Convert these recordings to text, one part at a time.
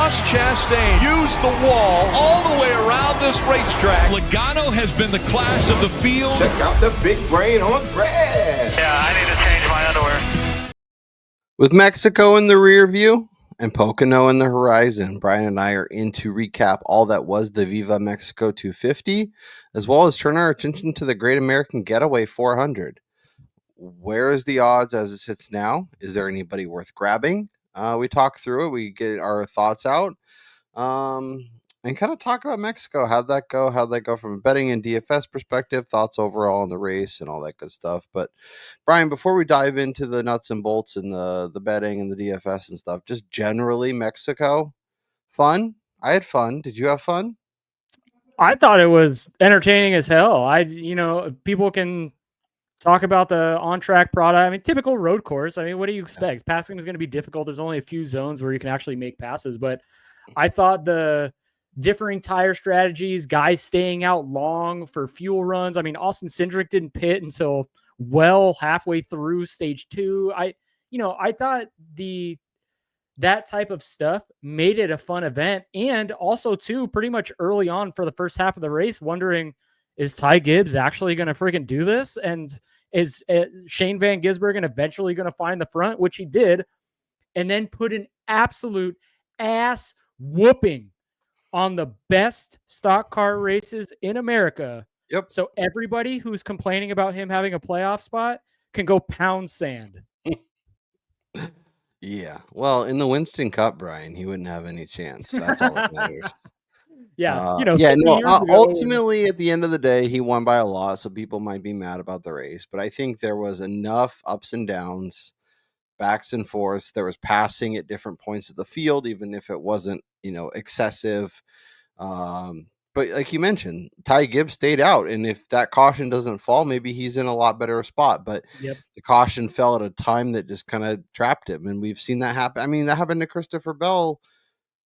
Ross Chastain used the wall all the way around this racetrack. Logano has been the class of the field. Check out the big brain on Brad. Yeah, I need to change my underwear. With Mexico in the rear view and Pocono in the horizon, Brian and I are in to recap all that was the Viva Mexico 250, as well as turn our attention to the Great American Getaway 400. Where is the odds as it sits now? Is there anybody worth grabbing? We talk through it. We get our thoughts out and kind of talk about Mexico. How'd that go? How'd that go from a betting and DFS perspective? Thoughts overall on the race and all that good stuff. But Brian, before we dive into the nuts and bolts and the betting and the DFS and stuff, just generally Mexico, fun? I had fun. Did you have fun? I thought it was entertaining as hell. People can talk about the on-track product. I mean, typical road course. I mean, what do you expect? Passing is going to be difficult. There's only a few zones where you can actually make passes. But I thought the differing tire strategies, guys staying out long for fuel runs. I mean, Austin Cindric didn't pit until well halfway through stage 2. I thought that type of stuff made it a fun event. And also, too, pretty much early on for the first half of the race, wondering, is Ty Gibbs actually going to freaking do this? And is Shane Van Gisbergen eventually going to find the front, which he did, and then put an absolute ass whooping on the best stock car races in America. Yep. So everybody who's complaining about him having a playoff spot can go pound sand. Yeah. Well, in the Winston Cup, Brian, he wouldn't have any chance. That's all that matters. Ultimately, at the end of the day, he won by a lot, so people might be mad about the race. But I think there was enough ups and downs, backs and forths. There was passing at different points of the field, even if it wasn't, excessive. But like you mentioned, Ty Gibbs stayed out, and if that caution doesn't fall, maybe he's in a lot better spot. But the caution fell at a time that just kind of trapped him, and we've seen that happen. I mean, that happened to Christopher Bell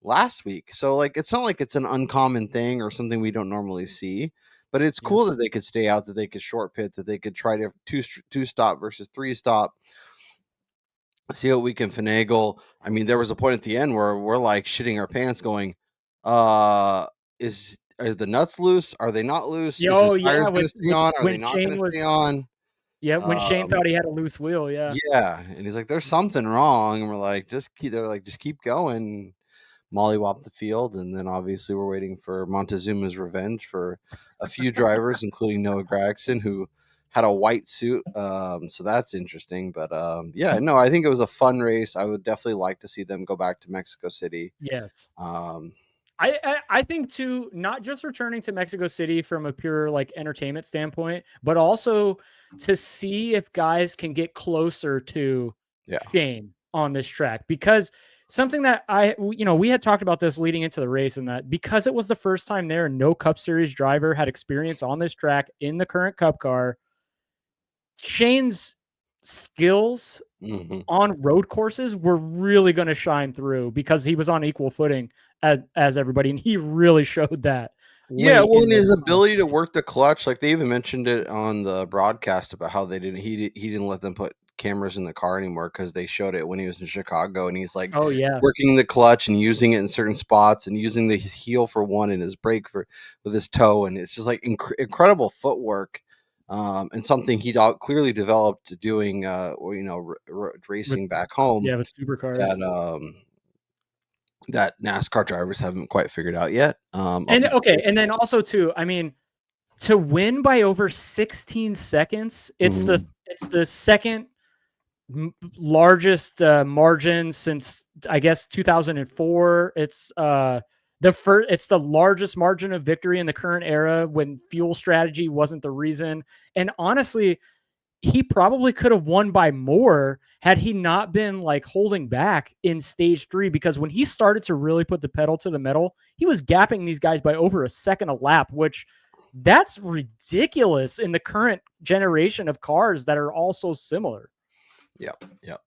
last week. So it's not like it's an uncommon thing or something we don't normally see, but it's cool that they could stay out, that they could short pit, that they could try to two stop versus 3 stop, see what we can finagle. I mean, there was a point at the end where we're like shitting our pants going, are the nuts loose? Are they not loose? Is his tires going to stay on? Are they not going to stay on? Yeah, when Shane thought he had a loose wheel, Yeah, and he's like, there's something wrong. And we're like, just keep going. Mollywop the field, and then obviously we're waiting for Montezuma's revenge for a few drivers, including Noah Gragson, who had a white suit. So that's interesting. But I think it was a fun race. I would definitely like to see them go back to Mexico City. Yes. I think too, not just returning to Mexico City from a pure entertainment standpoint, but also to see if guys can get closer to Shane on this track, because something that we had talked about this leading into the race, and that because it was the first time there and no Cup Series driver had experience on this track in the current Cup car, Shane's skills on road courses were really going to shine through because he was on equal footing as everybody, and he really showed that. Yeah, well, in his ability to work the clutch, like they even mentioned it on the broadcast about how he didn't let them put cameras in the car anymore because they showed it when he was in Chicago, and he's like, working the clutch and using it in certain spots and using his heel for one and his brake with his toe, and it's just like incredible footwork, and something he clearly developed doing, racing back home. Yeah, with supercars. That NASCAR drivers haven't quite figured out yet. And then also too, I mean, to win by over 16 seconds, it's the second largest margin since I guess 2004. It's the largest margin of victory in the current era when fuel strategy wasn't the reason. And honestly, he probably could have won by more had he not been holding back in stage 3, because when he started to really put the pedal to the metal, he was gapping these guys by over a second a lap, which that's ridiculous in the current generation of cars that are all so similar. Yep.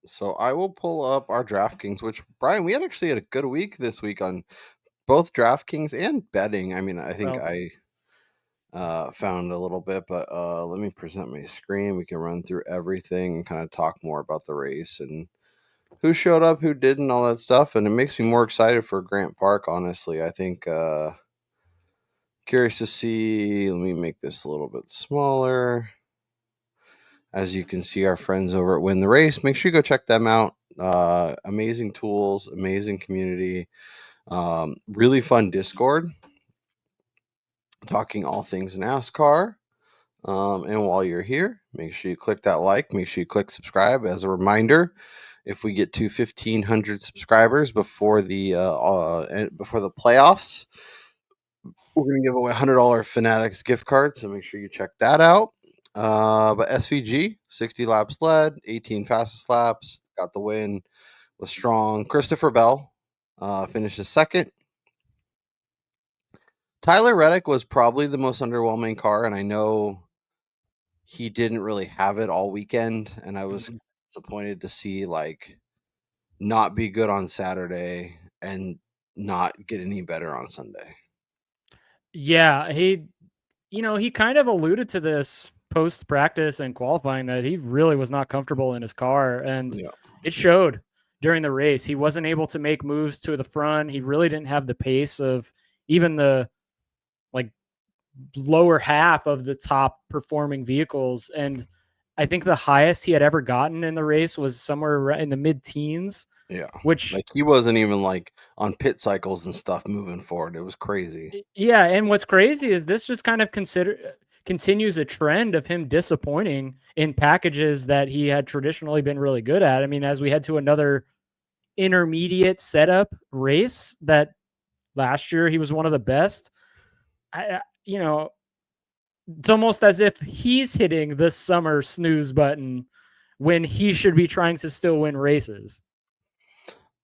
So I will pull up our DraftKings, which, Brian, we actually had a good week this week on both DraftKings and betting. I mean, I think I found a little bit, but let me present my screen. We can run through everything and kind of talk more about the race and who showed up, who didn't, all that stuff, and it makes me more excited for Grant Park. Honestly, I think curious to see. Let me make this a little bit smaller. As you can see, our friends over at Win the Race. Make sure you go check them out. Amazing tools, amazing community, really fun Discord, talking all things NASCAR. And while you're here, make sure you click that like. Make sure you click subscribe. As a reminder, if we get to 1,500 subscribers before the playoffs, we're going to give away a $100 Fanatics gift card. So make sure you check that out. But SVG, 60 laps led, 18 fastest laps, got the win, was strong. Christopher Bell finishes second. Tyler Reddick was probably the most underwhelming car, and I know he didn't really have it all weekend, and I was disappointed to see not be good on Saturday and not get any better on Sunday. Yeah, he kind of alluded to this post practice and qualifying that he really was not comfortable in his car, and Yeah. it showed during the race. He wasn't able to make moves to the front. He really didn't have the pace of even the lower half of the top performing vehicles. And I think the highest he had ever gotten in the race was somewhere in the mid-teens. Yeah. Which he wasn't even on pit cycles and stuff moving forward. It was crazy. Yeah, and what's crazy is this just kind of continues a trend of him disappointing in packages that he had traditionally been really good at. I mean, as we head to another intermediate setup race that last year he was one of the best. It's almost as if he's hitting the summer snooze button when he should be trying to still win races.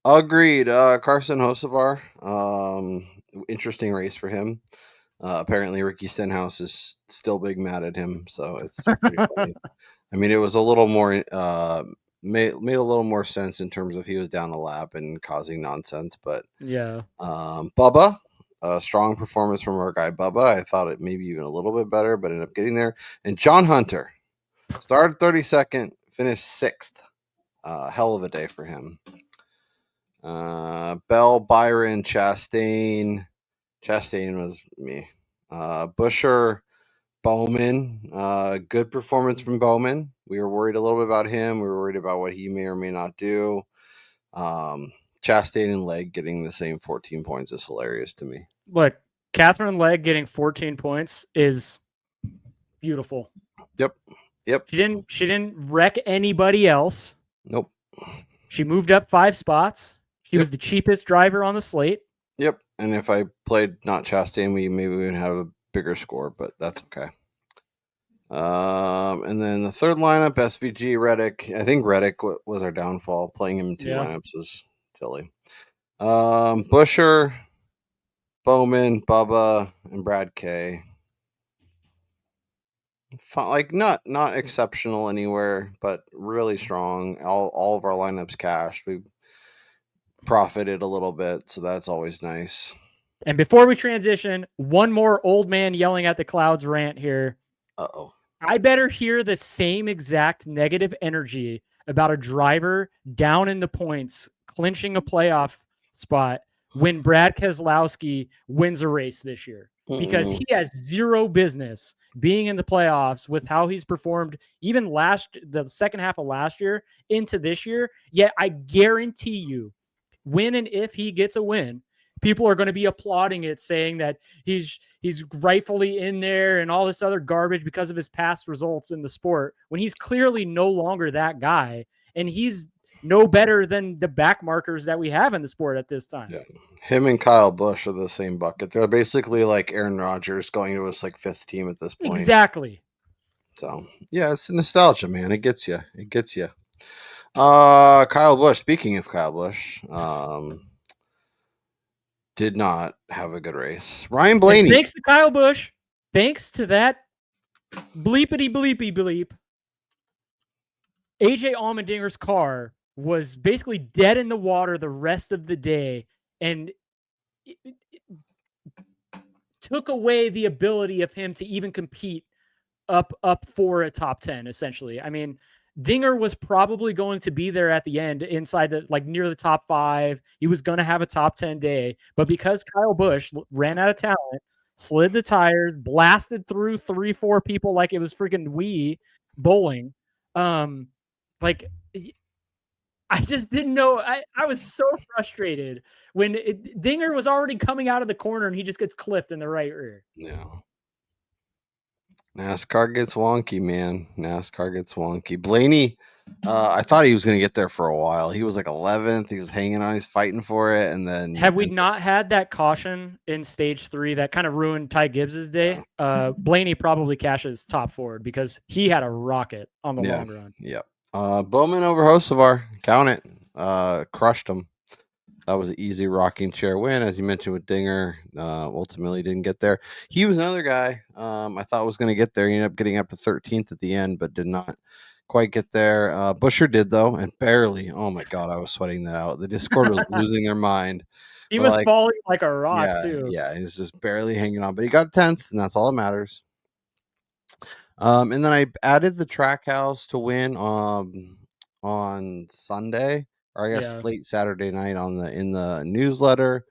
Agreed. Carson Hocevar, interesting race for him. Apparently Ricky Stenhouse is still big mad at him, so it's pretty funny. I mean, it was a little more made a little more sense in terms of he was down a lap and causing nonsense, but Yeah. Bubba, a strong performance from our guy Bubba. I thought it maybe even a little bit better, but ended up getting there. And John Hunter started 32nd, finished 6th. Hell of a day for him. Bell, Byron, Chastain. Chastain was me. Busher, Bowman. Good performance from Bowman. We were worried a little bit about him. We were worried about what he may or may not do. Chastain and Legg getting the same 14 points is hilarious to me. Look, Catherine Legg getting 14 points is beautiful. Yep. She didn't wreck anybody else. Nope. She moved up 5 spots. She was the cheapest driver on the slate. Yep. And if I played not Chastain, we maybe would have a bigger score, but that's okay. And then the third lineup, SVG, Reddick. I think Reddick was our downfall. Playing him in 2 lineups was silly. Busher, Bowman, Bubba, and Brad K. Not exceptional anywhere, but really strong. All of our lineups cashed. We profited a little bit, so that's always nice. And before we transition, one more old man yelling at the clouds rant here. Uh-oh. I better hear the same exact negative energy about a driver down in the points, clinching a playoff spot when Brad Keselowski wins a race this year. Because he has zero business being in the playoffs with how he's performed even the second half of last year into this year. Yet I guarantee you, when and if he gets a win, people are going to be applauding it, saying that he's rightfully in there and all this other garbage because of his past results in the sport, when he's clearly no longer that guy, and he's no better than the back markers that we have in the sport at this time. Yeah. Him and Kyle Busch are the same bucket. They're basically like Aaron Rodgers going to his 5th team at this point. Exactly. So yeah, it's nostalgia, man. It gets you. Kyle Busch. Speaking of Kyle Busch, did not have a good race. Ryan Blaney. And thanks to Kyle Busch, thanks to that bleepity bleepy bleep, AJ Allmendinger's car was basically dead in the water the rest of the day, and it took away the ability of him to even compete up for a top 10, essentially. I mean, Dinger was probably going to be there at the end inside the like near the top 5. He was going to have a top 10 day, but because Kyle Busch ran out of talent, slid the tires, blasted through 3-4 people like it was freaking Wii bowling. Like I just didn't know. I was so frustrated when Dinger was already coming out of the corner and he just gets clipped in the right rear. Yeah. NASCAR gets wonky, man. NASCAR gets wonky. Blaney, I thought he was going to get there for a while. He was like 11th. He was hanging on. He's fighting for it. And then Had we not had that caution in stage 3 that kind of ruined Ty Gibbs's day, Blaney probably cashes top forward because he had a rocket on the long run. Yep. Bowman over Hocevar. Count it. Crushed him. That was an easy rocking chair win, as you mentioned with Dinger. Ultimately didn't get there. He was another guy I thought was going to get there. He ended up getting up to 13th at the end, but did not quite get there. Busher did, though, and barely. Oh, my God, I was sweating that out. The Discord was losing their mind. He We're was falling like a rock, too. Yeah, he was just barely hanging on. But he got 10th, and that's all that matters. And then I added the Trackhouse to win on Sunday, or I guess late Saturday night in the newsletter.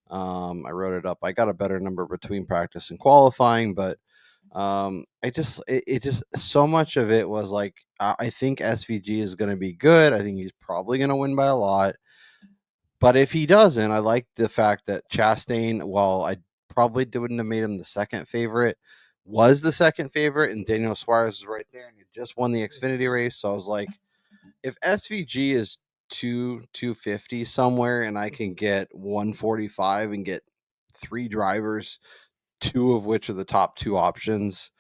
I wrote it up. I got a better number between practice and qualifying, but it just so much of it was like I think SVG is going to be good. I think he's probably going to win by a lot. But if he doesn't, I like the fact that Chastain, while I probably wouldn't have made him the second favorite, was the second favorite, and Daniel Suarez is right there, and he just won the Xfinity race. So I was like, if SVG is 250 somewhere, and I can get 145 and get 3 drivers, 2 of which are the top 2 options,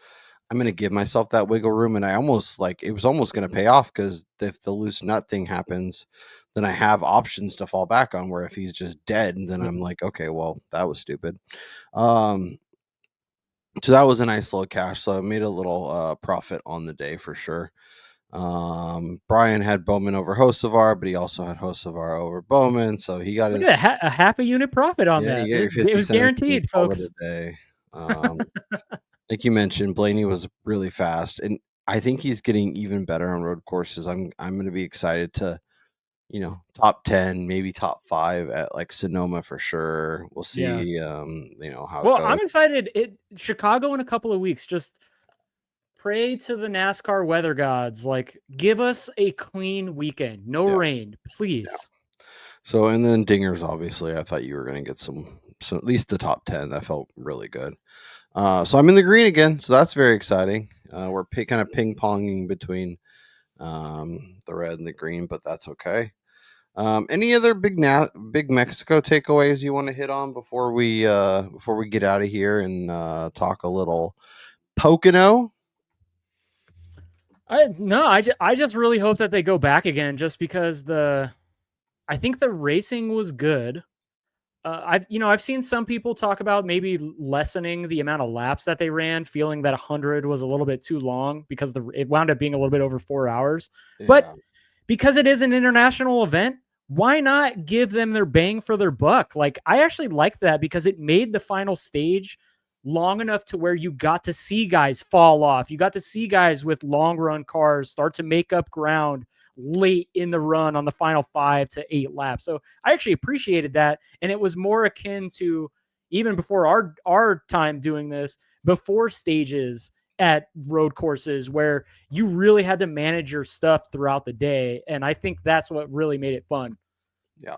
I'm going to give myself that wiggle room. And I almost it was almost going to pay off, because if the loose nut thing happens, then I have options to fall back on, where if he's just dead, then I'm like, okay, well, that was stupid. So that was a nice little cash. So I made a little profit on the day for sure. Brian had Bowman over Hocevar, but he also had Hocevar over Bowman. So he got Look his at a half a unit profit on that. You get your It 50 was cents. guaranteed, Call it folks. a day. Like you mentioned, Blaney was really fast, and I think he's getting even better on road courses. I'm going to be excited to, top 10, maybe top 5 at like Sonoma for sure. We'll see, how it goes. I'm excited. Chicago in a couple of weeks. Just pray to the NASCAR weather gods. Like, give us a clean weekend. No rain, please. Yeah. So, and then Dingers, obviously, I thought you were going to get some at least the top 10. That felt really good. So I'm in the green again. So that's very exciting. We're kind of ping-ponging between the red and the green, but that's okay. Any other big Mexico takeaways you want to hit on before we get out of here and talk a little Pocono? I just really hope that they go back again, just because I think the racing was good. I've seen some people talk about maybe lessening the amount of laps that they ran, feeling that 100 was a little bit too long because it wound up being a little bit over 4 hours. Yeah. But because it is an international event, why not give them their bang for their buck? Like, I actually liked that because it made the final stage long enough to where you got to see guys fall off. You got to see guys with long run cars start to make up ground late in the run on the final 5 to 8 laps. So I actually appreciated that. And it was more akin to, even before our time doing this, before stages at road courses where you really had to manage your stuff throughout the day. And I think that's what really made it fun. Yeah,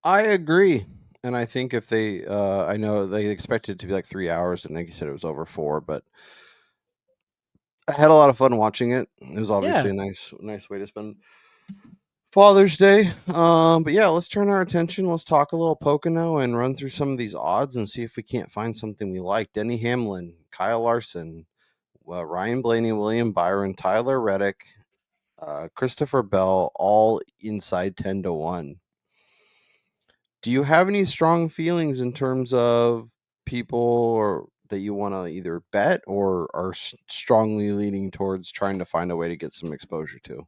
I agree. And I think if they, I know they expected it to be like 3 hours, and like you said, it was over 4, but I had a lot of fun watching it. It was obviously a nice way to spend Father's Day. But yeah, let's turn our attention. Let's talk a little Pocono and run through some of these odds and see if we can't find something we like. Denny Hamlin, Kyle Larson, Ryan Blaney, William Byron, Tyler Reddick, Christopher Bell, all inside 10-1. Do you have any strong feelings in terms of people or that you want to either bet or are strongly leaning towards trying to find a way to get some exposure to?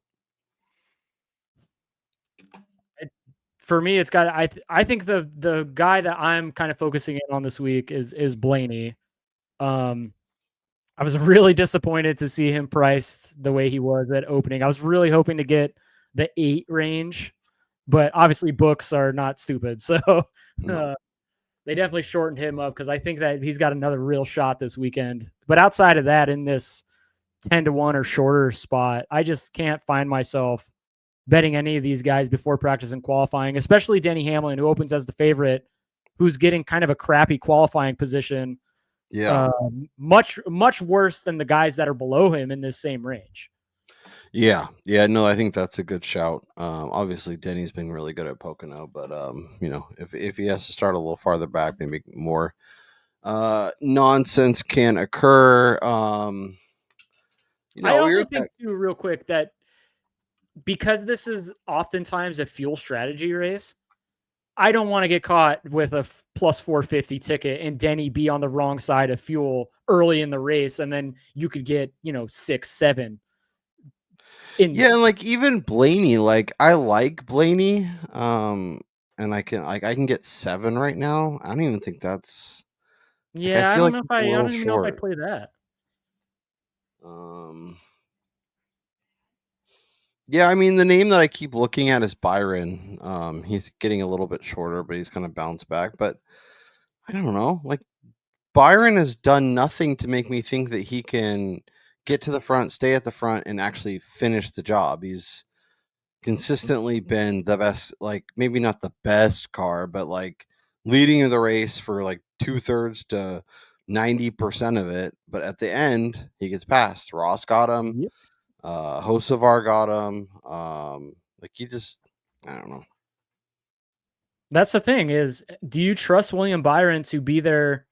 For me, it's got. I think the guy that I'm kind of focusing in on this week is Blaney. I I was really disappointed to see him priced the way he was at opening. I was really hoping to get the 8 range, but obviously books are not stupid. So No. they definitely shortened him up because I think that he's got another real shot this weekend. But outside of that, in this 10-1 or shorter spot, I just can't find myself betting any of these guys before practice and qualifying, especially Denny Hamlin, who opens as the favorite, who's getting kind of a crappy qualifying position. Yeah. Much worse than the guys that are below him in this same range. Yeah. Yeah. No, I think that's a good shout. Obviously Denny's been really good at Pocono, but if he has to start a little farther back, maybe more nonsense can occur. I also think too, real quick, that because this is oftentimes a fuel strategy race, I don't want to get caught with a plus 450 ticket and Denny be on the wrong side of fuel early in the race, and then you could get 6, 7. And like even Blaney, like I like Blaney, and I can get 7 right now. I don't even think that's. Yeah, I I feel don't like know if it's a I little don't even know if I short. play that. Yeah, I mean the name that I keep looking at is Byron. He's getting a little bit shorter, but he's kind of bounced back. But I don't know, like Byron has done nothing to make me think that he can get to the front, stay at the front, and actually finish the job. He's consistently been the best, like maybe not the best car, but like leading the race for like 2/3 to 90% of it. But at the end, he gets passed. Ross got him. Yep. Hocevar got him. Like he just, I don't know. That's the thing is, do you trust William Byron to be there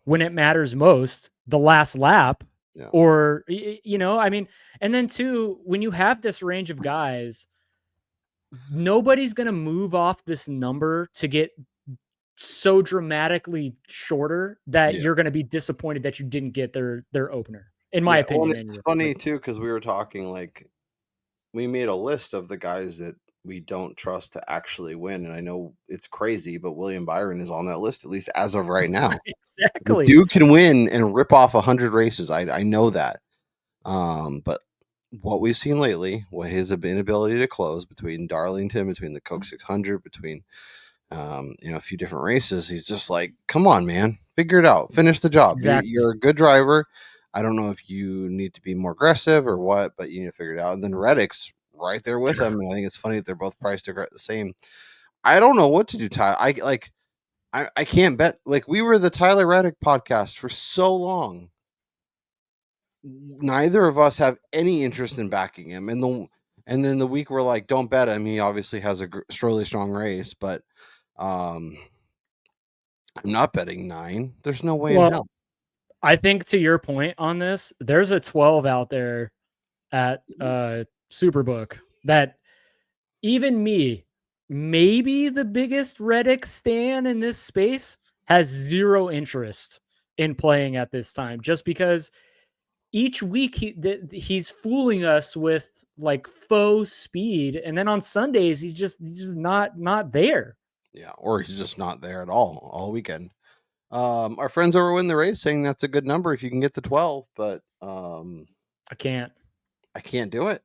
when it matters most, the last lap? Yeah. Or, I mean, and then too, when you have this range of guys, nobody's going to move off this number to get so dramatically shorter that Yeah. you're going to be disappointed that you didn't get their opener, in my Yeah. Well, opinion. and it's Anyway. funny too, because we were talking like we made a list of the guys that we don't trust to actually win. And I know it's crazy, but William Byron is on that list, at least as of right now. Exactly. Dude can win and rip off 100 races. I know that. But what we've seen lately, what his inability to close between Darlington, between the Coke 600, between a few different races, he's just like, come on, man, figure it out, finish the job. Exactly. You're a good driver. I don't know if you need to be more aggressive or what, but you need to figure it out. And then Reddick's right there with him, and I think it's funny that they're both priced the same. I don't know what to do, Ty. I can't bet. Like we were the Tyler Reddick podcast for so long. Neither of us have any interest in backing him, and then the week we're like, don't bet him. He obviously has a really strong race, but I'm not betting 9. There's no way in hell. I think to your point on this, there's a 12 out there at Superbook that even me, maybe the biggest Reddick stan in this space, has zero interest in playing at this time, just because each week he's fooling us with like faux speed, and then on Sundays he's just not there. Yeah, or he's just not there at all weekend. Our friends over Win the Race saying that's a good number if you can get the 12, but I can't do it.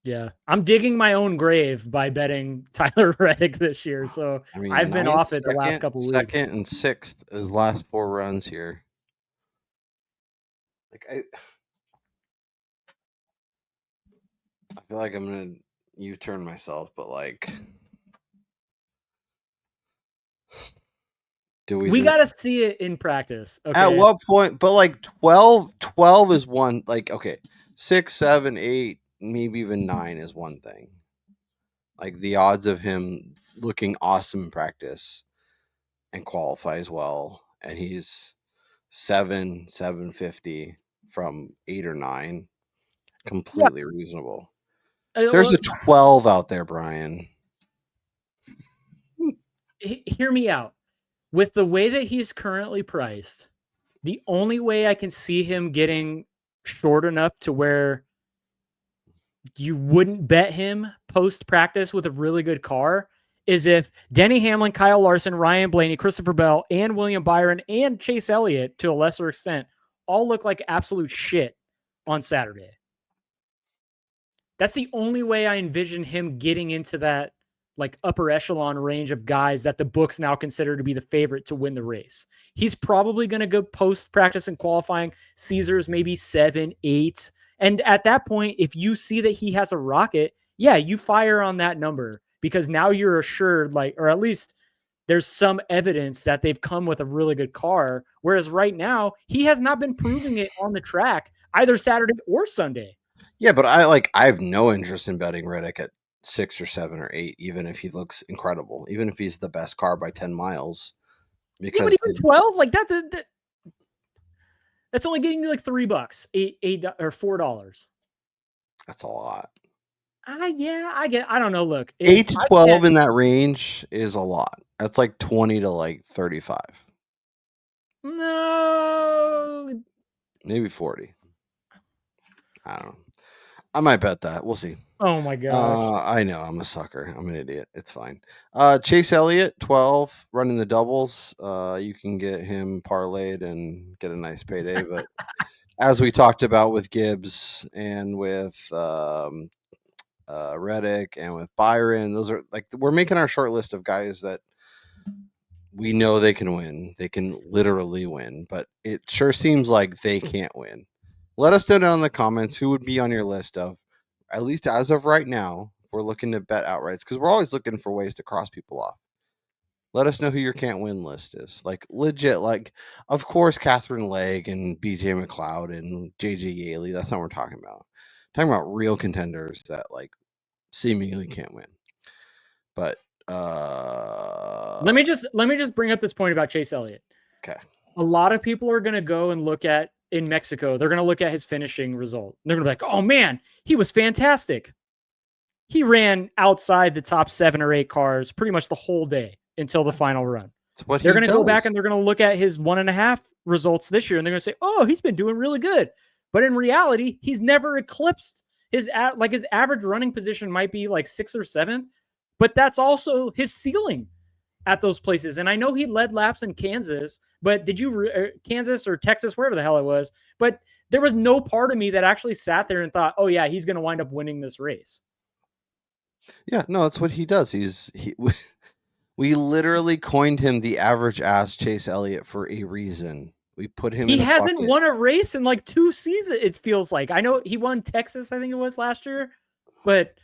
Yeah, I'm digging my own grave by betting Tyler Reddick this year. So I mean, I've been ninth, off it the last couple weeks. Second and 6th is last 4 runs here. Like I feel like I'm gonna U-turn myself, but like, do we gotta see it in practice? Okay. At what point? But like 12 is one. Like okay, 6, 7, 8, maybe even 9 is one thing. Like the odds of him looking awesome in practice and qualify as well, and he's 750 from 8 or 9, completely reasonable. There's a 12 out there, Brian. Hear me out. With the way that he's currently priced, the only way I can see him getting short enough to where you wouldn't bet him post practice with a really good car is if Denny Hamlin, Kyle Larson, Ryan Blaney, Christopher Bell, and William Byron and Chase Elliott, to a lesser extent, all look like absolute shit on Saturday. That's the only way I envision him getting into that like upper echelon range of guys that the books now consider to be the favorite to win the race. He's probably going to go post practice and qualifying. Caesars maybe 7, 8. And at that point, if you see that he has a rocket, yeah, you fire on that number because now you're assured, like, or at least there's some evidence that they've come with a really good car. Whereas right now, he has not been proving it on the track either Saturday or Sunday. Yeah, but I have no interest in betting Reddick at 6 or 7 or 8, even if he looks incredible, even if he's the best car by 10 miles. Yeah, Because but even 12, like that's only getting you like $3, $8 or $4. that's a lot. I don't know. Look, 8 to 12 in that range is a lot. That's like 20 to like 35. No, Maybe 40. I don't know. I might bet that. We'll see. oh my gosh. I know. I'm a sucker. I'm an idiot. It's fine. Chase Elliott, 12, running the doubles. You can get him parlayed and get a nice payday. But as we talked about with Gibbs and with Reddick and with Byron, those are like we're making our short list of guys that we know they can win. They can literally win, but it sure seems like they can't win. Let us know down in the comments who would be on your list of, at least as of right now, we're looking to bet outrights because we're always looking for ways to cross people off. Let us know who your can't win list is. Like legit, like of course Catherine Legg and BJ McLeod and JJ Yaley. That's not what we're talking about. We're talking about real contenders that like seemingly can't win. But let me just bring up this point about Chase Elliott. Okay. A lot of people are going to go and look at in Mexico. They're going to look at his finishing result. They're going to be like, "Oh man, he was fantastic. He ran outside the top 7 or 8 cars pretty much the whole day until the final run." They're going to go back and they're going to look at his 1.5 results this year, and they're going to say, "Oh, he's been doing really good." But in reality, he's never eclipsed his his average running position might be like 6th or 7th, but that's also his ceiling at those places. And I know he led laps in Kansas, but did you Kansas or Texas, wherever the hell it was? But there was no part of me that actually sat there and thought, "Oh yeah, he's going to wind up winning this race." Yeah, no, that's what he does. We literally coined him the average ass Chase Elliott for a reason. We put him. He hasn't won a race in like 2 seasons. It feels like. I know he won Texas, I think it was last year, but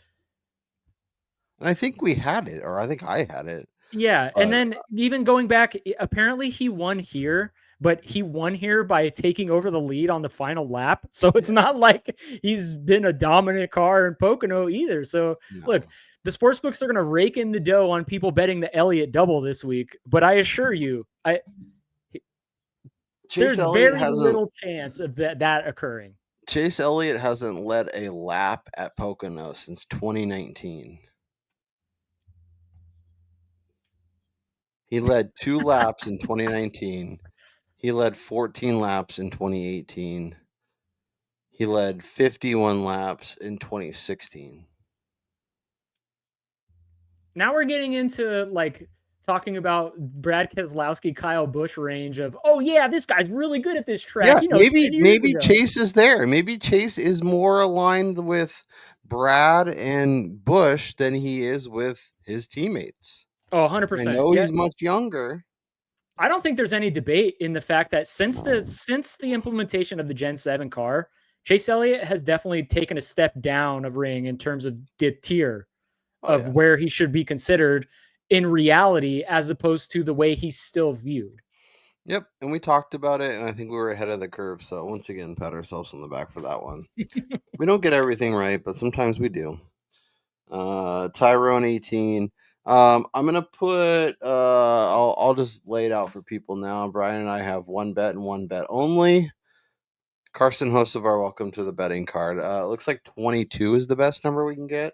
I think we had it, or I think I had it. Yeah, and then even going back, apparently he won here, but he won here by taking over the lead on the final lap. So it's not like he's been a dominant car in Pocono either. So look, the sports books are going to rake in the dough on people betting the Elliott double this week. But I assure you, there's very little chance of that occurring. Chase Elliott hasn't led a lap at Pocono since 2019. He led 2 laps in 2019. He led 14 laps in 2018. He led 51 laps in 2016. Now we're getting into like talking about Brad Keselowski, Kyle Busch range of, oh yeah, this guy's really good at this track. Yeah, you know, maybe Chase is there. Maybe Chase is more aligned with Brad and Busch than he is with his teammates. Oh, 100%. I know he's much younger. I don't think there's any debate in the fact that since the implementation of the Gen 7 car, Chase Elliott has definitely taken a step down of ring in terms of the tier of where he should be considered in reality, as opposed to the way he's still viewed. Yep, and we talked about it, and I think we were ahead of the curve. So once again, pat ourselves on the back for that one. We don't get everything right, but sometimes we do. Tyrone 18. I'm gonna put. I'll just lay it out for people now. Brian and I have one bet and one bet only. Carson Hocevar, welcome to the betting card. It looks like 22 is the best number we can get.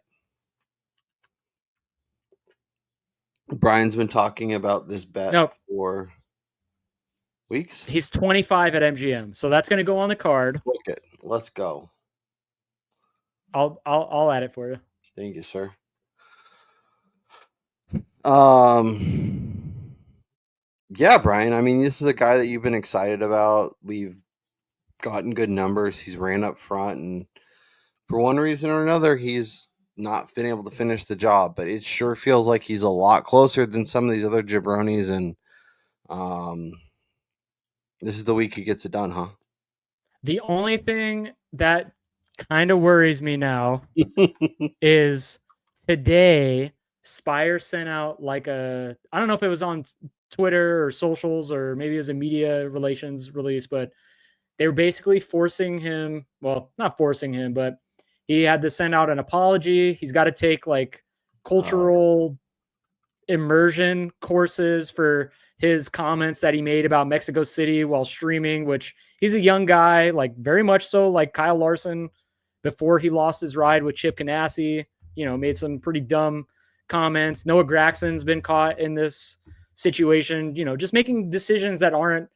Brian's been talking about this bet for weeks. He's 25 at MGM, so that's going to go on the card. Look it. Let's go. I'll add it for you. Thank you, sir. Yeah, Brian. I mean, this is a guy that you've been excited about. We've gotten good numbers. He's ran up front, and for one reason or another, he's not been able to finish the job. But it sure feels like he's a lot closer than some of these other jabronis. And this is the week he gets it done, huh? The only thing that kind of worries me now is today Spire sent out like I don't know if it was on Twitter or socials or maybe it was a media relations release, but they were basically forcing him, well, not forcing him, but he had to send out an apology. He's got to take like cultural immersion courses for his comments that he made about Mexico City while streaming, which he's a young guy, like very much so like Kyle Larson before he lost his ride with Chip Ganassi, made some pretty dumb comments. Noah Graxon's been caught in this situation, just making decisions that aren't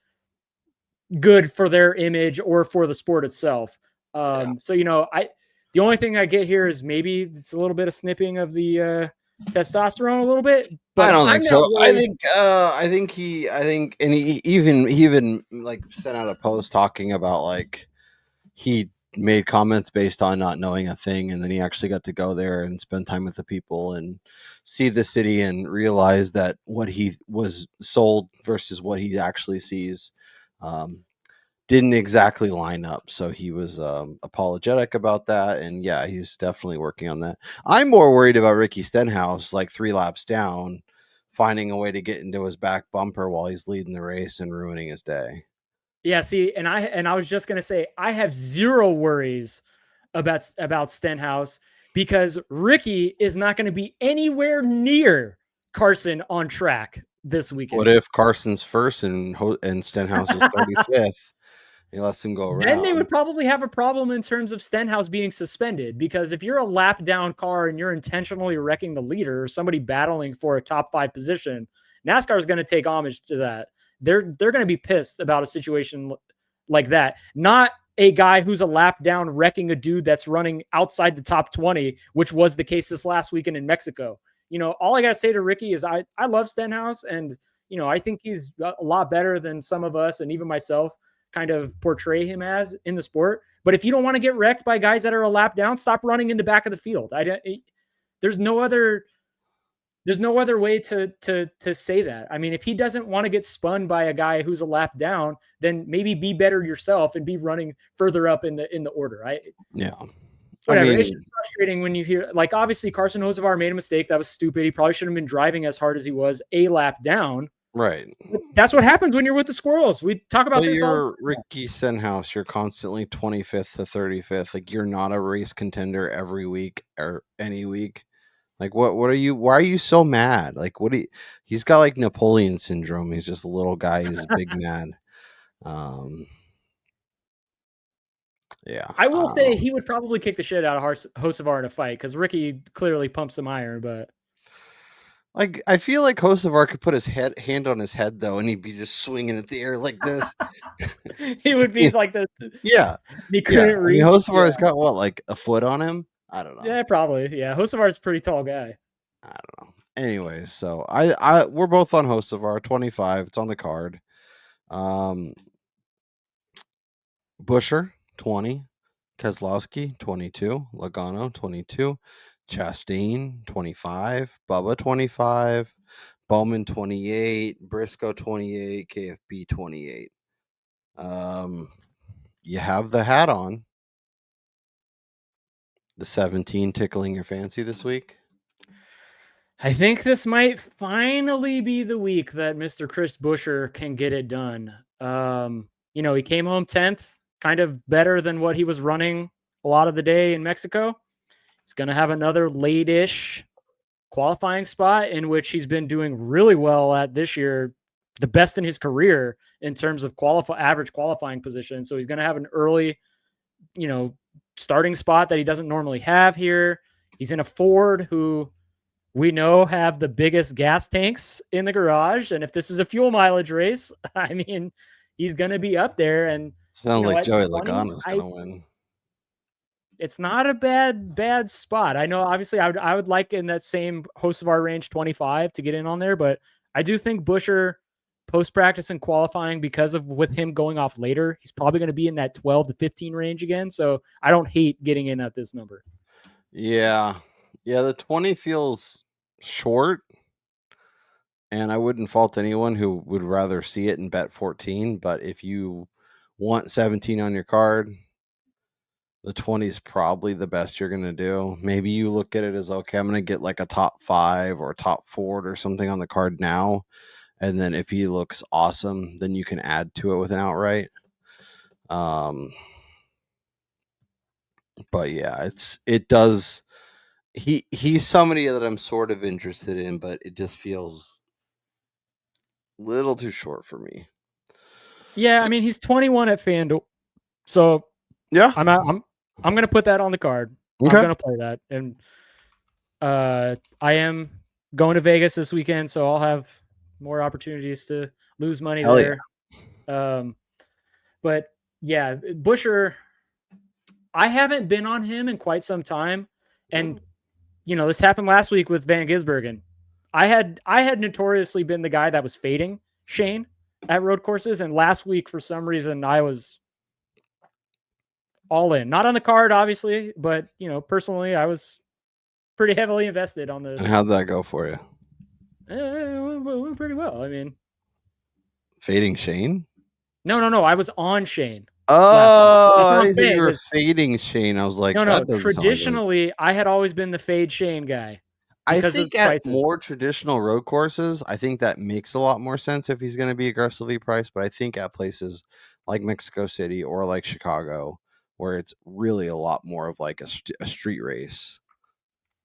good for their image or for the sport itself. So, the only thing I get here is maybe it's a little bit of snipping of the testosterone a little bit, but I don't think so. really... I think, and he even like sent out a post talking about like he made comments based on not knowing a thing, and then he actually got to go there and spend time with the people and see the city and realize that what he was sold versus what he actually sees didn't exactly line up. So he was apologetic about that, and yeah, he's definitely working on that. I'm more worried about Ricky Stenhouse, like 3 laps down, finding a way to get into his back bumper while he's leading the race and ruining his day. Yeah, see, and I was just gonna say I have zero worries about Stenhouse because Ricky is not going to be anywhere near Carson on track this weekend. What if Carson's first and Stenhouse is 35th? He lets him go around. Then they would probably have a problem in terms of Stenhouse being suspended, because if you're a lap down car and you're intentionally wrecking the leader or somebody battling for a top 5 position, NASCAR is going to take homage to that. They're going to be pissed about a situation like that. Not a guy who's a lap down wrecking a dude that's running outside the top 20, which was the case this last weekend in Mexico. All I got to say to Ricky is I love Stenhouse, and, I think he's a lot better than some of us and even myself kind of portray him as in the sport. But if you don't want to get wrecked by guys that are a lap down, stop running in the back of the field. There's no other way to say that. I mean, if he doesn't want to get spun by a guy who's a lap down, then maybe be better yourself and be running further up in the order. Yeah. Whatever. It's just frustrating when you hear, like, obviously Carson Hocevar made a mistake. That was stupid. He probably shouldn't have been driving as hard as he was a lap down. Right. That's what happens when you're with the Squirrels. We talk about this. You're Ricky Stenhouse. You're constantly 25th to 35th. Like, you're not a race contender every week or any week. Like, what are you? Why are you so mad? Like, he's got like Napoleon syndrome. He's just a little guy who's big mad. Yeah. I will say he would probably kick the shit out of Hocevar in a fight, because Ricky clearly pumps some iron, but like, I feel like Hocevar could put his hand on his head though, and he'd be just swinging at the air like this. He would be like the yeah. He couldn't reach. Hocevar's got what, like a foot on him? I don't know. Yeah, probably. Yeah, Hocevar's a pretty tall guy. I don't know. Anyways, so we're both on Hocevar 25. It's on the card. Busher 20, Keselowski 22, Logano 22, Chastain 25, Bubba 25, Bowman 28, Briscoe 28, KFB 28. You have the hat on. The 17 tickling your fancy this week? I think this might finally be the week that Mr. Chris Buescher can get it done. He came home 10th, kind of better than what he was running a lot of the day in Mexico. He's going to have another late-ish qualifying spot in which he's been doing really well at this year, the best in his career in terms of average qualifying position. So he's going to have an early, starting spot that he doesn't normally have here. He's in a Ford who we know have the biggest gas tanks in the garage. And if this is a fuel mileage race, I mean, he's going to be up there. And sounds like Joey Logano's going to win. It's not a bad spot. I know, obviously, I would like in that same Hocevar range 25 to get in on there, but I do think Buescher post practice and qualifying because of with him going off later. He's probably going to be in that 12 to 15 range again. So I don't hate getting in at this number. Yeah. Yeah, the 20 feels short, and I wouldn't fault anyone who would rather see it and bet 14. But if you want 17 on your card, the 20 is probably the best you're going to do. Maybe you look at it as, okay, I'm going to get like a top 5 or a top 4 or something on the card now. And then if he looks awesome, then you can add to it with an outright. But yeah, it does. He's somebody that I'm sort of interested in, but it just feels a little too short for me. Yeah, I mean he's 21 at FanDuel, so Yeah, I'm gonna put that on the card. okay. I'm gonna play that, and I am going to Vegas this weekend, so I'll have more opportunities to lose money Hell there. But yeah, Busher, I haven't been on him in quite some time, and this happened last week with Van Gisbergen. I had notoriously been the guy that was fading Shane at road courses, and last week for some reason I was all in. Not on the card, obviously, but personally, I was pretty heavily invested on the. And how'd that go for you? It went pretty well. I mean, Fading Shane? No. I was on Shane. Oh, I think you were fading Shane. I was like, no. that doesn't sound like Traditionally, I had always been the fade Shane guy. I think at more traditional road courses, I think that makes a lot more sense if he's going to be aggressively priced. But I think at places like Mexico City or like Chicago, where it's really a lot more of like a street race,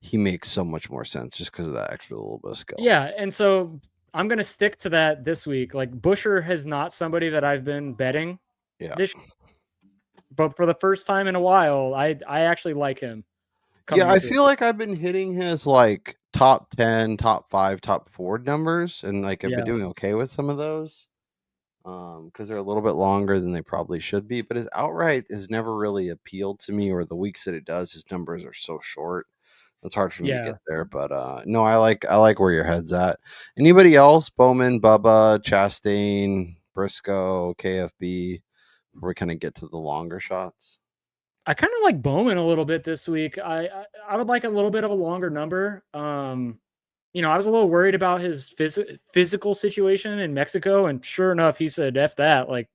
he makes so much more sense just because of that extra little bit of skill. Yeah, and so I'm going to stick to that this week. Like Busher is not somebody that I've been betting. Yeah. But for the first time in a while, I actually like him. Yeah, I feel like I've been hitting his like top 10, top 5, top 4 numbers, and like I've been doing okay with some of those. Because they're a little bit longer than they probably should be, but his outright has never really appealed to me, or the weeks that it does, his numbers are so short. It's hard for me to get there, but no, I like where your head's at. Anybody else? Bowman, Bubba, Chastain, Briscoe, KFB, before we kind of get to the longer shots. I kind of like Bowman a little bit this week. I would like a little bit of a longer number. I was a little worried about his physical situation in Mexico, and sure enough, he said, "F that." Like,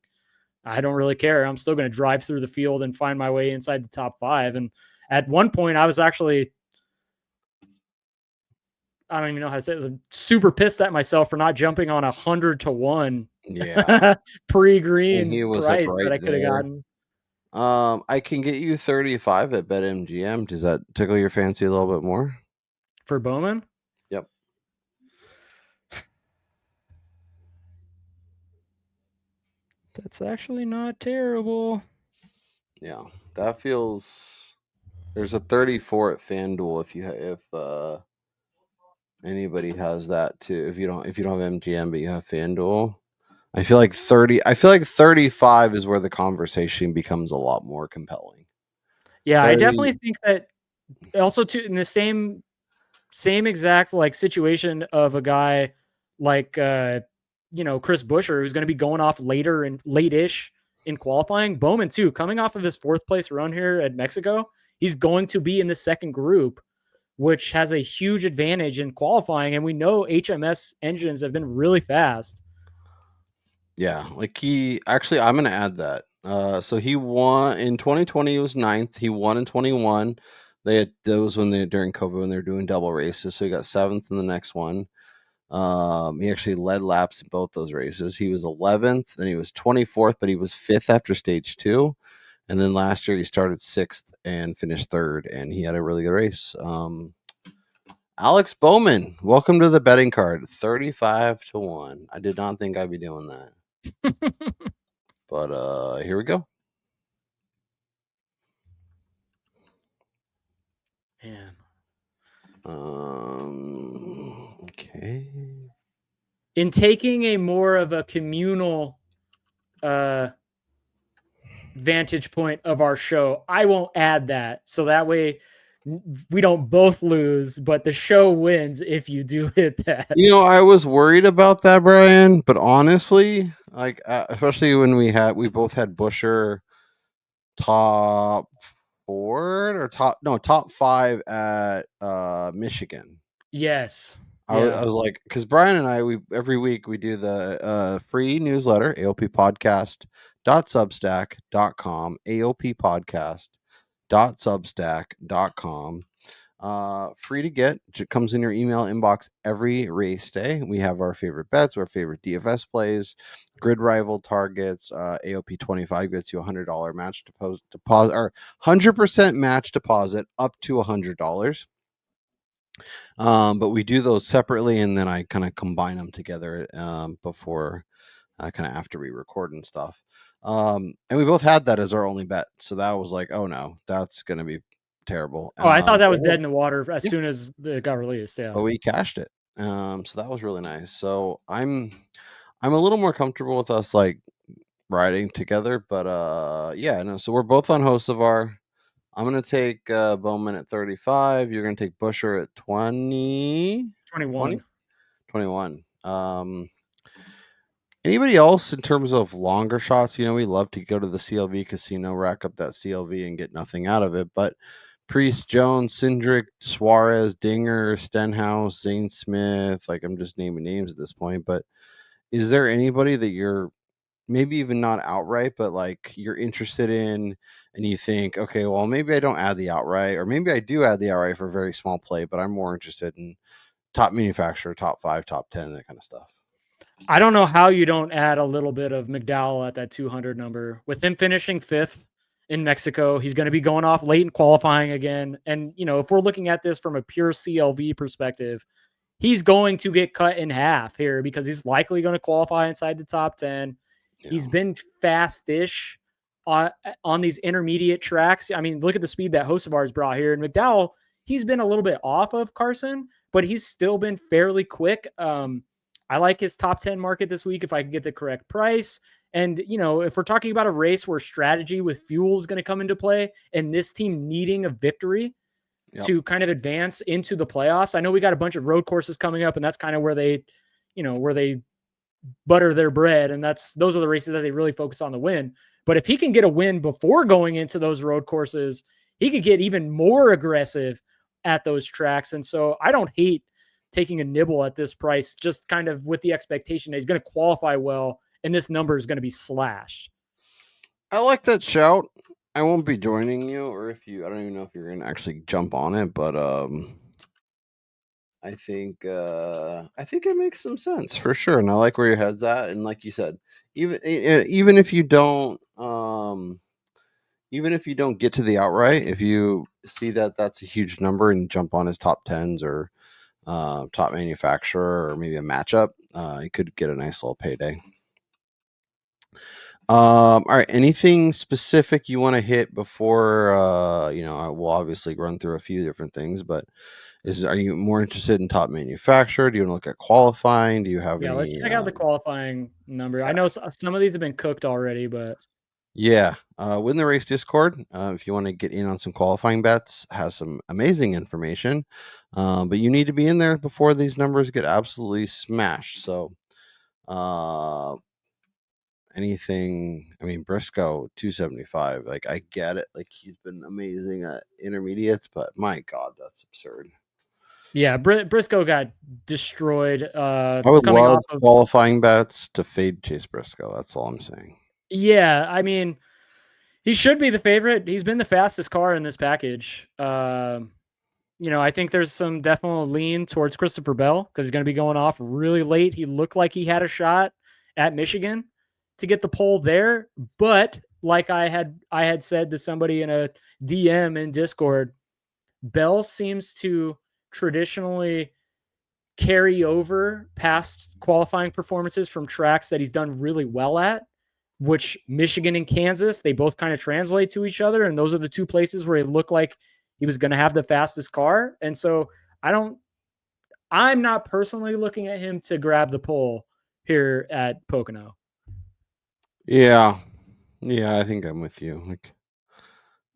I don't really care. I'm still going to drive through the field and find my way inside the top 5. And at one point, I was actually, I don't even know how to say it, super pissed at myself for not jumping on 100-1. Yeah, pre-green he was price like right that I could have gotten. I can get you 35 at BetMGM. Does that tickle your fancy a little bit more? For Bowman? Yep. That's actually not terrible. Yeah, that feels. There's a 34 at FanDuel if anybody has that too. If you don't have MGM but you have FanDuel, I feel like 35 is where the conversation becomes a lot more compelling. Yeah, 30. I definitely think that also too in the same exact like situation of a guy like Chris Buescher, who's going to be going off later and late-ish in qualifying. Bowman too, coming off of his 4th place run here at Mexico, he's going to be in the second group, which has a huge advantage in qualifying. And we know HMS engines have been really fast. Yeah, like I'm going to add that. So he won in 2020. He was 9th. He won in 21. That was during COVID when they were doing double races. So he got 7th in the next one. He actually led laps in both those races. He was 11th, and he was 24th, but he was 5th after stage 2. And then last year he started 6th and finished 3rd, and he had a really good race. Alex Bowman, welcome to the betting card, 35-1. I did not think I'd be doing that. But here we go. Man. Okay. In taking a more of a communal vantage point of our show, I won't add that. So that way we don't both lose, but the show wins if you do hit that. I was worried about that, Brian, but honestly, like especially when we both had Busher top 4 or top 5 at Michigan. Yes. I was like, because Brian and I, we every week we do the free newsletter, aoppodcast.substack.com, aoppodcast.substack.com. Free to get. It comes in your email inbox every race day. We have our favorite bets, our favorite DFS plays, grid rival targets. AOP 25 gets you $100 match deposit, or 100% match deposit up to $100. But we do those separately, and then I kind of combine them together before, kind of after we record and stuff. And we both had that as our only bet, so that was like, oh no, that's gonna be terrible. Oh, I thought that was dead in the water as Yeah. soon as it got released. Yeah. But we cashed it, so that was really nice. So I'm a little more comfortable with us like riding together, but yeah, no. So we're both on Hocevar. I'm gonna take Bowman at 35. You're gonna take Busher at 20. 21. 21. Anybody else in terms of longer shots? We love to go to the CLV casino, rack up that CLV, and get nothing out of it. But Priest, Jones, Cindric, Suarez, Dinger, Stenhouse, Zane Smith, like I'm just naming names at this point. But is there anybody that you're maybe even not outright, but like you're interested in, and you think, okay, well, maybe I don't add the outright, or maybe I do add the outright for a very small play, but I'm more interested in top manufacturer, top 5, top 10, that kind of stuff. I don't know how you don't add a little bit of McDowell at that 200 number. With him finishing 5th in Mexico, he's going to be going off late in qualifying again. And, if we're looking at this from a pure CLV perspective, he's going to get cut in half here because he's likely going to qualify inside the top 10. Yeah. He's been fast-ish on these intermediate tracks. I mean, look at the speed that Hocevar's brought here. And McDowell, he's been a little bit off of Carson, but he's still been fairly quick. I like his top 10 market this week if I can get the correct price. And, if we're talking about a race where strategy with fuel is going to come into play and this team needing a victory to kind of advance into the playoffs. I know we got a bunch of road courses coming up, and that's kind of where they butter their bread. And those are the races that they really focus on the win. But if he can get a win before going into those road courses, he could get even more aggressive at those tracks. And so I don't hate taking a nibble at this price, just kind of with the expectation that he's going to qualify well, and this number is going to be slashed. I like that shout. I won't be joining you, or I don't even know if you're going to actually jump on it, but I think it makes some sense for sure, and I like where your head's at. And like you said, even if you don't get to the outright, if you see that that's a huge number and jump on his top 10s or top manufacturer or maybe a matchup, you could get a nice little payday. All right, anything specific you want to hit before we'll obviously run through a few different things, but are you more interested in top manufacturer? Do you want to look at qualifying? Do you have any? Let's check out the qualifying number. Okay. I know some of these have been cooked already, but yeah, Win the Race Discord, if you want to get in on some qualifying bets, has some amazing information, but you need to be in there before these numbers get absolutely smashed. So anything, I mean, Briscoe 275, like I get it, like he's been amazing at intermediates, but my god, that's absurd. yeah, Briscoe got destroyed. I would coming love off of qualifying bets to fade Chase Briscoe. That's all I'm saying. Yeah, I mean, he should be the favorite. He's been the fastest car in this package. I think there's some definite lean towards Christopher Bell because he's going to be going off really late. He looked like he had a shot at Michigan to get the pole there, but like I had said to somebody in a DM in Discord, Bell seems to traditionally carry over past qualifying performances from tracks that he's done really well at, which Michigan and Kansas, they both kind of translate to each other. And those are the two places where it looked like he was going to have the fastest car. And so I'm not personally looking at him to grab the pole here at Pocono. Yeah, I think I'm with you. Like,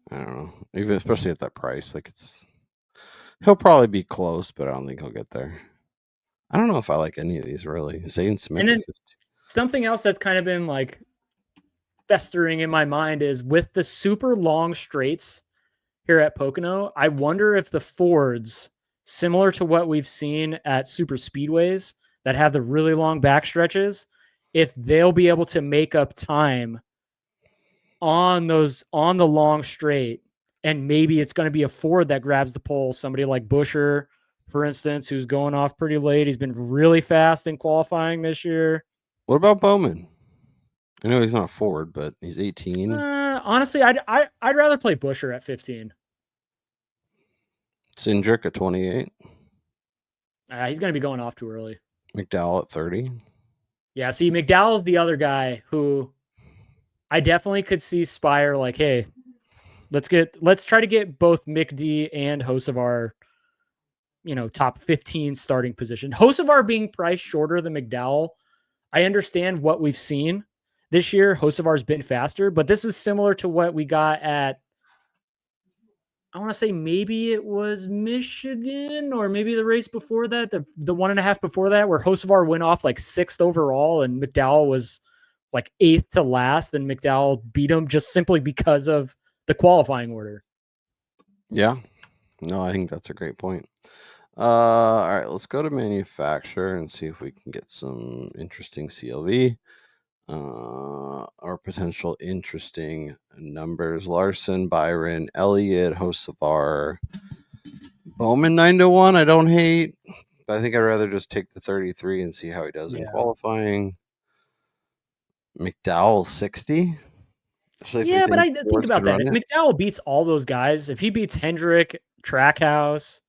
I don't know, even especially at that price, like He'll probably be close, but I don't think he'll get there. I don't know if I like any of these really. Zane Smith And at then 50. something else that's kind of been like festering in my mind is with the super long straights here at Pocono, I wonder if the Fords, similar to what we've seen at super speedways that have the really long back stretches, if they'll be able to make up time on the long straight, and maybe it's going to be a Ford that grabs the pole. Somebody like Busher, for instance, who's going off pretty late. He's been really fast in qualifying this year. What about Bowman? I know he's not a Ford, but he's 18. Honestly, I'd rather play Busher at 15. Cindric at 28. He's going to be going off too early. McDowell at 30. Yeah, see, McDowell's the other guy who I definitely could see Spire like, hey, let's try to get both McD and Hocevar, top 15 starting position. Hocevar being priced shorter than McDowell. I understand what we've seen this year. Hocevar's been faster, but this is similar to what we got at, I want to say maybe it was Michigan or maybe the race before that, the 1.5 before that, where Hocevar went off like 6th overall and McDowell was like 8th to last, and McDowell beat him just simply because of the qualifying order. Yeah. No, I think that's a great point. All right, let's go to manufacturer and see if we can get some interesting CLV or potential interesting numbers. Larson, Byron, Elliott, Hocevar, Bowman 9-1. I don't hate, but I think I'd rather just take the 33 and see how he does in qualifying. McDowell 60. Yeah, but I think about that. If McDowell beats all those guys, if he beats Hendrick, Trackhouse,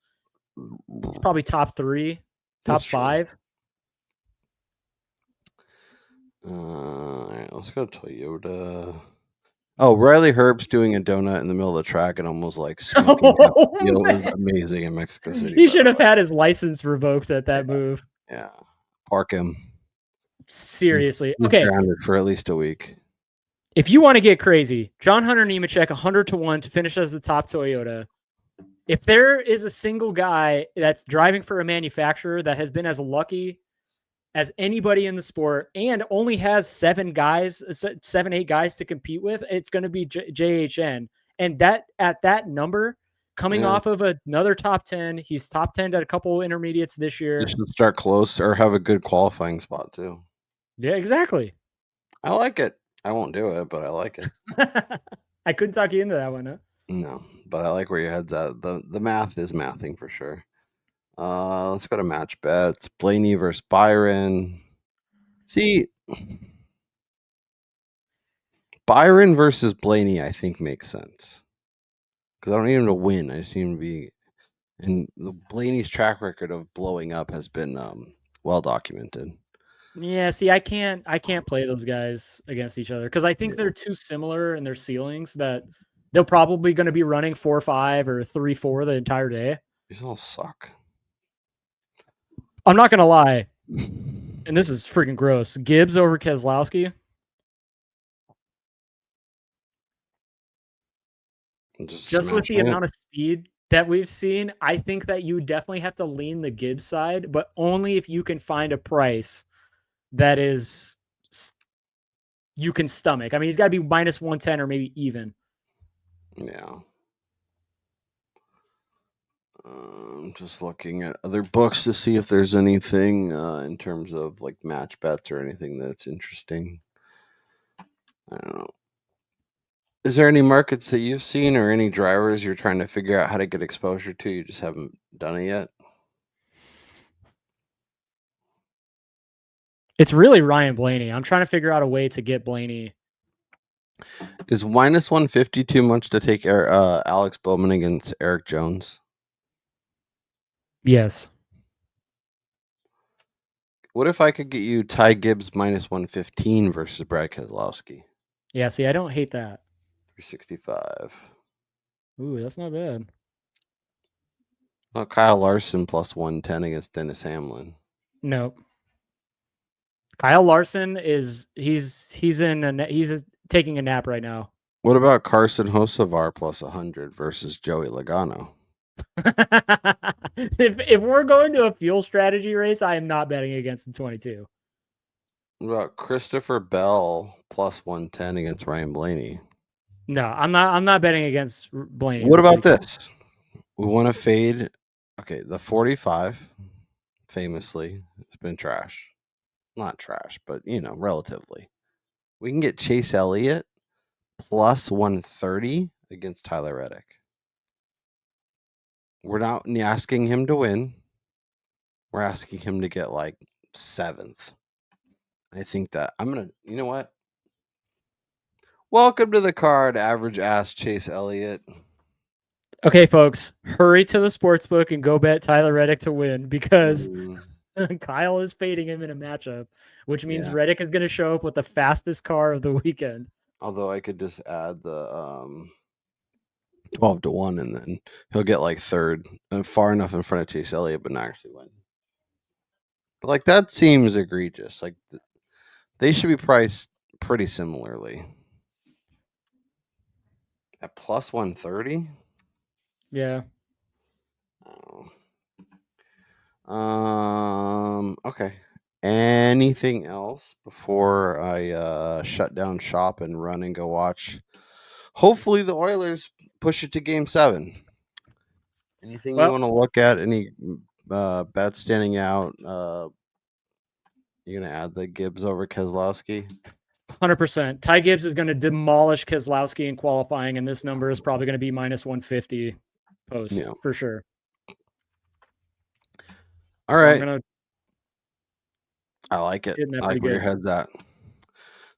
it's probably top 3, top 5. All right, let's go Toyota. Oh, Riley Herb's doing a donut in the middle of the track and almost like smoking. It was amazing in Mexico City. He should have had his license revoked at that move. Yeah, park him. Seriously. He's okay, grounded for at least a week. If you want to get crazy, John Hunter Nemechek 100-1 to finish as the top Toyota. If there is a single guy that's driving for a manufacturer that has been as lucky as anybody in the sport and only has 7, 8 guys to compete with, it's going to be JHN. And that at that number, coming off of another top 10, he's top 10 at a couple intermediates this year. You should start close or have a good qualifying spot too. Yeah, exactly. I like it. I won't do it, but I like it. I couldn't talk you into that one, huh? No, but I like where your head's at. The math is mathing for sure. Let's go to match bets. Blaney versus Byron. See, Byron versus Blaney, I think makes sense because I don't need him to win. I just need him to be. And Blaney's track record of blowing up has been well documented. Yeah, see, I can't play those guys against each other because I think they're too similar in their ceilings that they're probably going to be running 4.5 or 3.4 the entire day. These all suck. I'm not going to lie, and this is freaking gross. Gibbs over Keselowski. Just with the amount of speed that we've seen, I think that you definitely have to lean the Gibbs side, but only if you can find a price that is you can stomach. I mean, he's got to be minus 110 or maybe even. Yeah. I'm just looking at other books to see if there's anything in terms of like match bets or anything that's interesting. I don't know. Is there any markets that you've seen or any drivers you're trying to figure out how to get exposure to? You just haven't done it yet? It's really Ryan Blaney. I'm trying to figure out a way to get Blaney. Is minus 150 too much to take Alex Bowman against Eric Jones? Yes. What if I could get you Ty Gibbs minus 115 versus Brad Keselowski? Yeah, see, I don't hate that. 365. Ooh, that's not bad. Well, Kyle Larson plus 110 against Dennis Hamlin. No. Kyle Larson he's taking a nap right now. What about Carson Hocevar plus 100 versus Joey Logano? If we're going to a fuel strategy race, I am not betting against the 22. What about Christopher Bell plus 110 against Ryan Blaney? No, I'm not betting against Blaney. What about weekend. this? We want to fade. Okay, the 45, famously, it's been trash. Not trash, but relatively. We can get Chase Elliott plus 130 against Tyler Reddick. We're not asking him to win. We're asking him to get like 7th. I think that I'm going to, you know what? Welcome to the card, average ass Chase Elliott. Okay, folks, hurry to the sports book and go bet Tyler Reddick to win because Kyle is fading him in a matchup, which means Reddick is going to show up with the fastest car of the weekend. Although I could just add the 12-1 and then he'll get like 3rd, far enough in front of Chase Elliott, but not actually win. But like that seems egregious. Like they should be priced pretty similarly. At plus 130? Yeah. Okay. Anything else before I shut down shop and run and go watch? Hopefully the Oilers push it to Game 7. Anything you want to look at? Any bets standing out? You're gonna add the Gibbs over Keselowski? 100%. Ty Gibbs is going to demolish Keselowski in qualifying, and this number is probably going to be minus 150 post for sure. All right. I like it. I like where your head's at.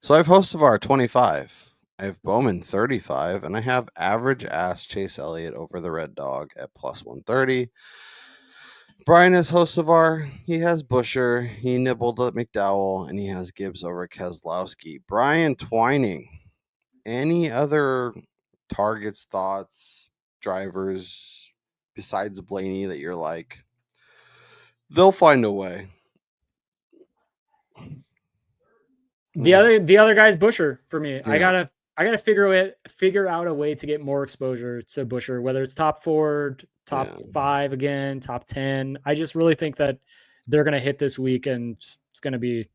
So I have Hocevar 25. I have Bowman 35, and I have average ass Chase Elliott over the Red Dog at plus 130. Brian has Hocevar. He has Busher. He nibbled at McDowell, and he has Gibbs over Keselowski. Brian Twining. Any other targets, thoughts, drivers besides Blaney that you're like, they'll find a way? The other guy's Busher for me. Yeah. I gotta figure out a way to get more exposure to Busher, whether it's top 4, top 5 again, top 10. I just really think that they're gonna hit this week, and it's gonna be.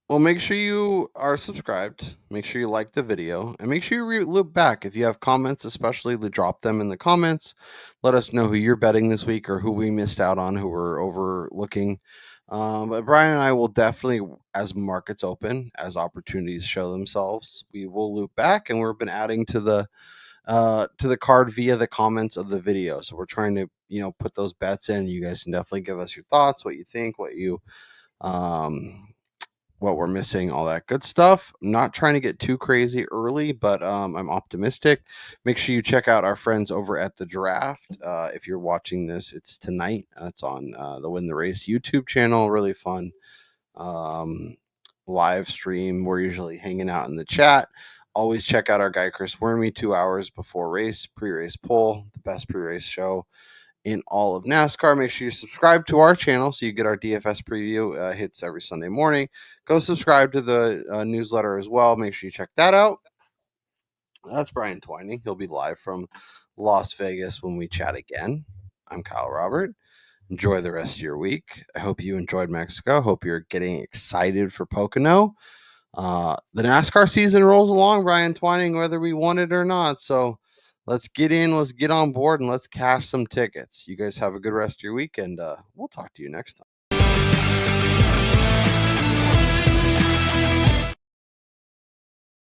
Well, make sure you are subscribed. Make sure you like the video, and make sure you loop back. If you have comments, especially drop them in the comments. Let us know who you're betting this week or who we missed out on, who we're overlooking. But Brian and I will definitely, as markets open, as opportunities show themselves, we will loop back, and we've been adding to the card via the comments of the video. So we're trying to put those bets in. You guys can definitely give us your thoughts, what you think, what we're missing, all that good stuff. I'm not trying to get too crazy early, but I'm optimistic. Make sure you check out our friends over at The Draft. If you're watching this, it's tonight. It's on the Win the Race YouTube channel. Really fun live stream. We're usually hanging out in the chat. Always check out our guy Chris Wormy 2 hours before race, pre-race poll, the best pre-race show in all of NASCAR. Make sure you subscribe to our channel so you get our DFS preview hits every Sunday morning. Go subscribe to the newsletter as well. Make sure you check that out. That's Brian Twining. He'll be live from Las Vegas when we chat again. I'm Kyle Robert. Enjoy the rest of your week. I hope you enjoyed Mexico. Hope you're getting excited for Pocono. The NASCAR season rolls along, Brian Twining, whether we want it or not. So let's get in, let's get on board, and let's cash some tickets. You guys have a good rest of your week, and we'll talk to you next time.